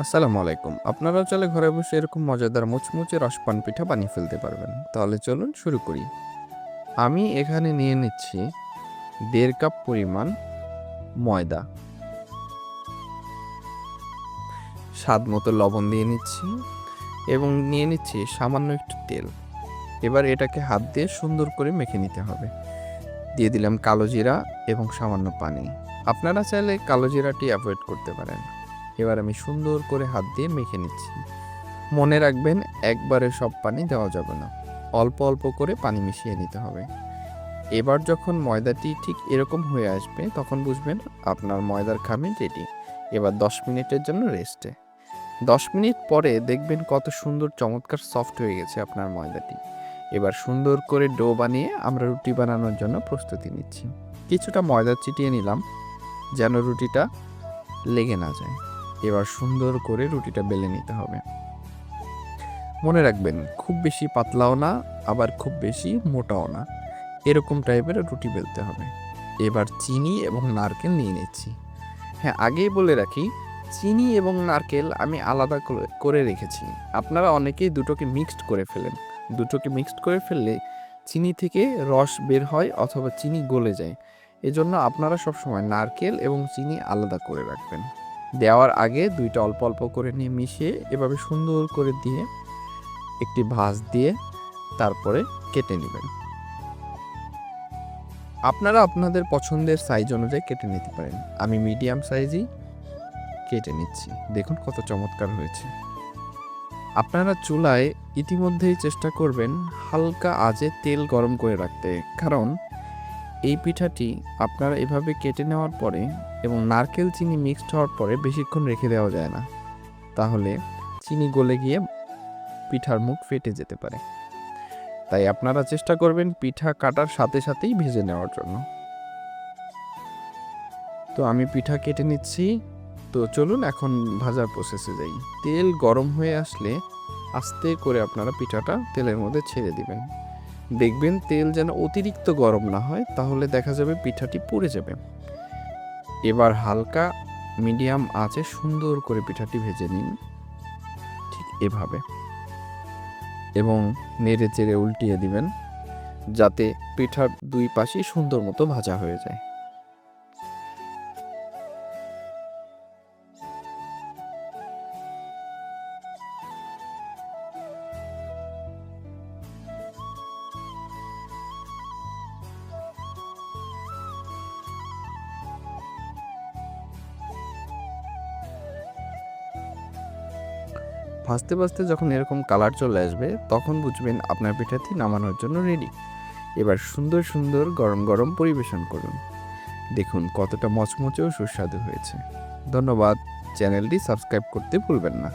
আসসালামু আলাইকুম। আপনারাও চাইলে ঘরে বসে এরকম মজাদার মুচমুচে রসপান পিঠা বানিয়ে ফেলতে পারবেন। তাহলে চলুন শুরু করি। আমি এখানে নিয়ে নিচ্ছি ১.৫ কাপ পরিমাণ ময়দা, স্বাদ মতো লবণ দিয়ে নিচ্ছি এবং নিয়ে নিচ্ছি সামান্য একটু তেল। এবার এটাকে হাত দিয়ে সুন্দর করে মেখে নিতে হবে। দিয়ে দিলাম কালো জিরা এবং সামান্য পানি। আপনারা চাইলে কালো জিরাটি অ্যাভয়েড করতে পারেন। এবার আমি সুন্দর করে হাত দিয়ে মেখে নিচ্ছি। মনে রাখবেন, একবারে সব পানি দেওয়া যাবে না, অল্প অল্প করে পানি মিশিয়ে নিতে হবে। এবার যখন ময়দাটি ঠিক এরকম হয়ে আসবে তখন বুঝবেন আপনার ময়দার খামির রেডি। এবার 10 মিনিটের জন্য রেস্টে। 10 মিনিট পরে দেখবেন কত সুন্দর চমৎকার সফট হয়ে গেছে আপনার ময়দাটি। এবার সুন্দর করে ডো বানিয়ে আমরা রুটি বানানোর জন্য প্রস্তুতি নিচ্ছি। কিছুটা ময়দা ছিটিয়ে নিলাম যেন রুটিটা লেগে না যায়। এবার সুন্দর করে রুটিটা বেলে নিতে হবে। মনে রাখবেন, খুব বেশি পাতলাও না, আবার খুব বেশি মোটাও না, এরকম টাইপের রুটি বেলতে হবে। এবার চিনি এবং নারকেল নিয়ে নিচ্ছি। হ্যাঁ, আগেই বলে রাখি, চিনি এবং নারকেল আমি আলাদা করে রেখেছি। আপনারা অনেকেই দুটোকে মিক্সড করে ফেলেন। দুটোকে মিক্সড করে ফেললে চিনি থেকে রস বের হয় অথবা চিনি গলে যায়। এজন্য আপনারা সবসময় নারকেল এবং চিনি আলাদা করে রাখবেন। দেওয়ার আগে দুইটা অল্প অল্প করে নিয়ে মিশিয়ে এভাবে সুন্দর করে দিয়ে একটি ভাঁজ দিয়ে তারপরে কেটে নেবেন। আপনারা আপনাদের পছন্দের সাইজ অনুযায়ী কেটে নিতে পারেন। আমি মিডিয়াম সাইজই কেটে নিচ্ছি। দেখুন কত চমৎকার হয়েছে। আপনারা চুলায় ইতিমধ্যেই চেষ্টা করবেন হালকা আঁচে তেল গরম করে রাখতে, কারণ এই পিঠাটি আপনারা এভাবে কেটে নেওয়ার পরে এবং নারকেল চিনি মিক্সড হওয়ার পরে বেশিক্ষণ রেখে দেওয়া যায় না, তাহলে চিনি গলে গিয়ে পিঠার মুখ ফেটে যেতে পারে। তাই আপনারা চেষ্টা করবেন পিঠা কাটার সাথে সাথেই ভেজে নেওয়ার জন্য। তো আমি পিঠা কেটে নিচ্ছি। তো চলুন এখন ভাজার প্রসেসে যাই। তেল গরম হয়ে আসলে আস্তে করে আপনারা পিঠাটা তেলের মধ্যে ছেড়ে দিবেন। দেখবেন তেল যেন অতিরিক্ত গরম না হয়, তাহলে দেখা যাবে পিঠাটি পুড়ে যাবে। এবার হালকা মিডিয়াম আঁচে সুন্দর করে পিঠাটি ভেজে নিন, ঠিক এভাবে, এবং নেড়ে চেড়ে উল্টিয়ে দিবেন যাতে পিঠার দুই পাশই সুন্দর মতো ভাজা হয়ে যায়। ভাজতে ভাজতে যখন এরকম কালার চলে আসবে তখন বুঝবেন আপনার পিঠাটি নামানোর জন্য রেডি। এবার সুন্দর সুন্দর গরম গরম পরিবেশন করুন। দেখুন কতটা মচমচে ও সুস্বাদু হয়েছে। ধন্যবাদ। চ্যানেলটি সাবস্ক্রাইব করতে ভুলবেন না।